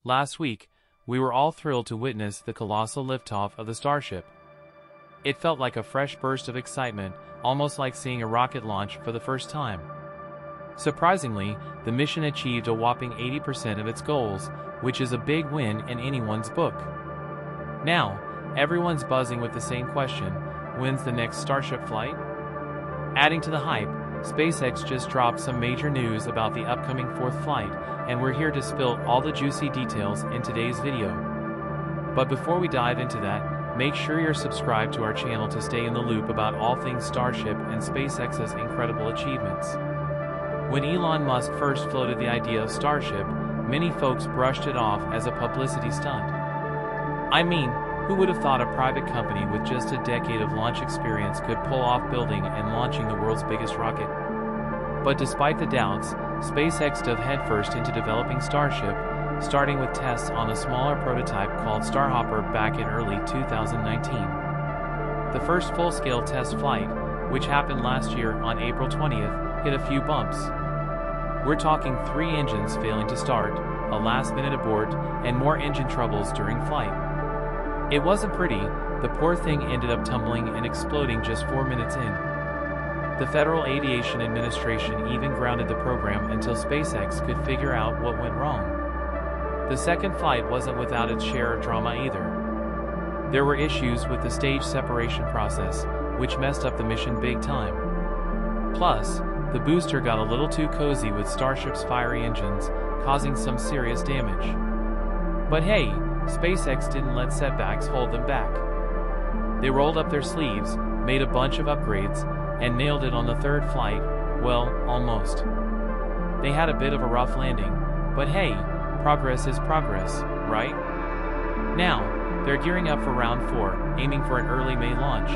Last week, we were all thrilled to witness the colossal liftoff of the Starship. It felt like a fresh burst of excitement, almost like seeing a rocket launch for the first time. Surprisingly, the mission achieved a whopping 80% of its goals, which is a big win in anyone's book. Now, everyone's buzzing with the same question: when's the next Starship flight? Adding to the hype, SpaceX just dropped some major news about the upcoming fourth flight, and we're here to spill all the juicy details in today's video. But before we dive into that, make sure you're subscribed to our channel to stay in the loop about all things Starship and SpaceX's incredible achievements. When Elon Musk first floated the idea of Starship, many folks brushed it off as a publicity stunt. I mean, who would have thought a private company with just a decade of launch experience could pull off building and launching the world's biggest rocket? But despite the doubts, SpaceX dove headfirst into developing Starship, starting with tests on a smaller prototype called Starhopper back in early 2019. The first full-scale test flight, which happened last year on April 20th, hit a few bumps. We're talking 3 engines failing to start, a last-minute abort, and more engine troubles during flight. It wasn't pretty. The poor thing ended up tumbling and exploding just 4 minutes in. The Federal Aviation Administration even grounded the program until SpaceX could figure out what went wrong. The second flight wasn't without its share of drama either. There were issues with the stage separation process, which messed up the mission big time. Plus, the booster got a little too cozy with Starship's fiery engines, causing some serious damage. But hey, SpaceX didn't let setbacks hold them back. They rolled up their sleeves, made a bunch of upgrades, and nailed it on the third flight. Well, almost. They had a bit of a rough landing, but hey, progress is progress, right? Now, they're gearing up for round 4, aiming for an early May launch.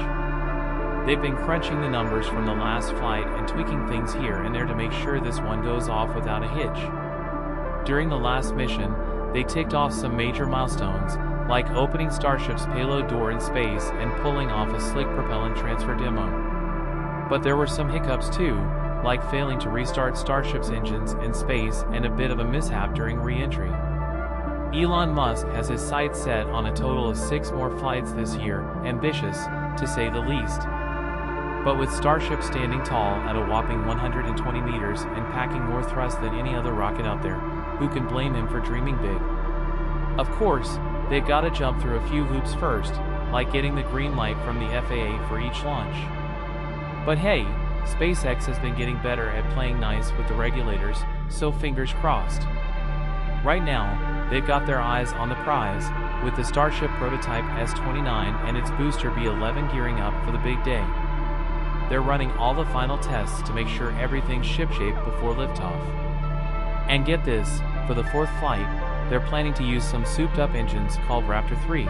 They've been crunching the numbers from the last flight and tweaking things here and there to make sure this one goes off without a hitch. During the last mission, they ticked off some major milestones, like opening Starship's payload door in space and pulling off a slick propellant transfer demo. But there were some hiccups too, like failing to restart Starship's engines in space and a bit of a mishap during re-entry. Elon Musk has his sights set on a total of 6 more flights this year, ambitious, to say the least. But with Starship standing tall at a whopping 120 meters and packing more thrust than any other rocket out there, who can blame him for dreaming big? Of course, they've got to jump through a few hoops first, like getting the green light from the FAA for each launch. But hey, SpaceX has been getting better at playing nice with the regulators, so fingers crossed. Right now, they've got their eyes on the prize, with the Starship prototype S-29 and its booster B-11 gearing up for the big day. They're running all the final tests to make sure everything's shipshape before liftoff. And get this, for the 4th flight, they're planning to use some souped-up engines called Raptor 3.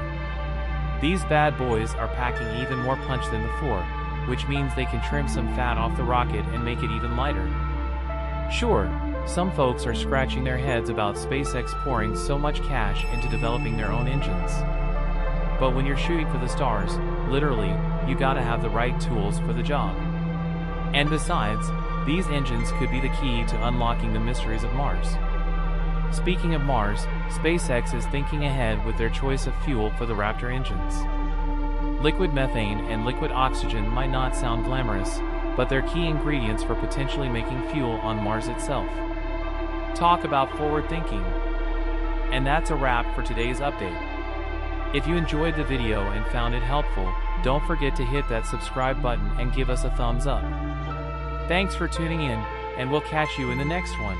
These bad boys are packing even more punch than before, which means they can trim some fat off the rocket and make it even lighter. Sure, some folks are scratching their heads about SpaceX pouring so much cash into developing their own engines. But when you're shooting for the stars, literally, you gotta have the right tools for the job. And besides, these engines could be the key to unlocking the mysteries of Mars. Speaking of Mars, SpaceX is thinking ahead with their choice of fuel for the Raptor engines. Liquid methane and liquid oxygen might not sound glamorous, but they're key ingredients for potentially making fuel on Mars itself. Talk about forward thinking. And that's a wrap for today's update. If you enjoyed the video and found it helpful, don't forget to hit that subscribe button and give us a thumbs up. Thanks for tuning in, and we'll catch you in the next one.